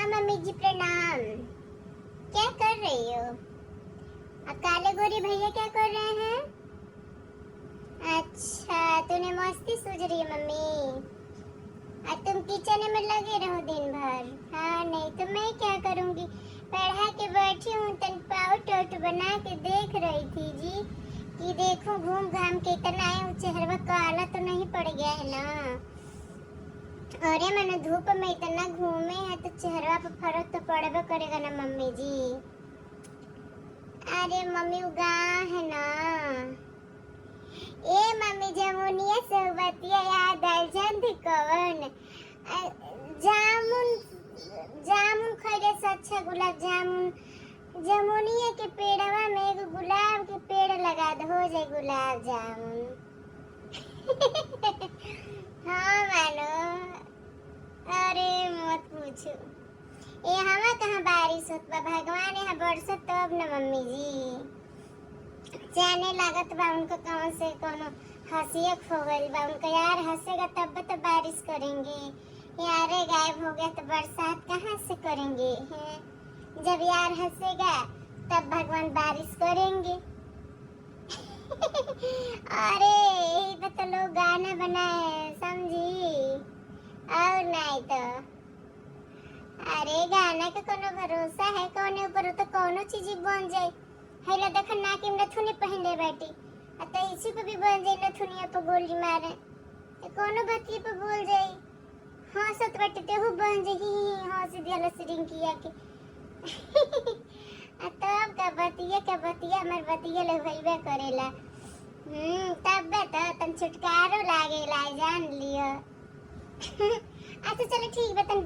हाँ मम्मी जी प्रणाम। क्या कर रही हो? काले गोरे भैया क्या कर रहे हैं? अच्छा तूने मस्ती सूझ रही है मम्मी। तुम किचन में लगे रहो दिन भर। हाँ नहीं तो मैं क्या करूँगी, पढ़ा के बैठी हूँ, तन पाउट वाउट बना के देख रही थी जी कि देखो घूम घाम के इतना आए, चेहरा काला तो नहीं पड़ गया है ना। अरे मैंने धूप में इतना घूमे हैं तो चेहरा पे फर्क तो पड़बे करेगा ना मम्मी जी। अरे मम्मी वो गाँव है ना। ए मम्मी जमुनिया से बतिया याद आई जानती कौन? जामुन, जामुन खैले से अच्छा गुलाब जामुन। जमुनिया के पेड़वा में एक गुलाब के पेड़ लगा दो, हो जाए गुलाब जामुन। हाँ मानो। अरे मत पूछो, यहाँ कहाँ बारिश होत बा, भगवान यहाँ बरसत तब न मम्मी जी। जाने लागत बा उनको कौन से कोनो हंसियत हो गई बा उनका, यार हंसेगा तब तो बारिश करेंगे, यार गायब हो गया तो बरसात कहाँ से करेंगे हैं? जब यार हंसेगा तब भगवान बारिश करेंगे। अरे यही पे तो लोग गाना बनाए हैं समझी, और नहीं तो। अरे गाना का कोनो भरोसा है, कौन ऊपर तो कोनो चीज बन जाए। हेला देख नाक में नथुनी पहन ले बैठी, तो इसी पे भी बन जाए, नथुनिया पे गोली मारे तो कोनो बत्ती पे बोल जाए। हाँ सत बैठे ते हो बन जाए, हाँ सीधी हल सिरिंग किया के। तब का बतिया हमार बतिया ले भइबे करेला। तब तो तन छुटकारो लागे ला, जान लियो। अच्छा चलो ठीक बा, तन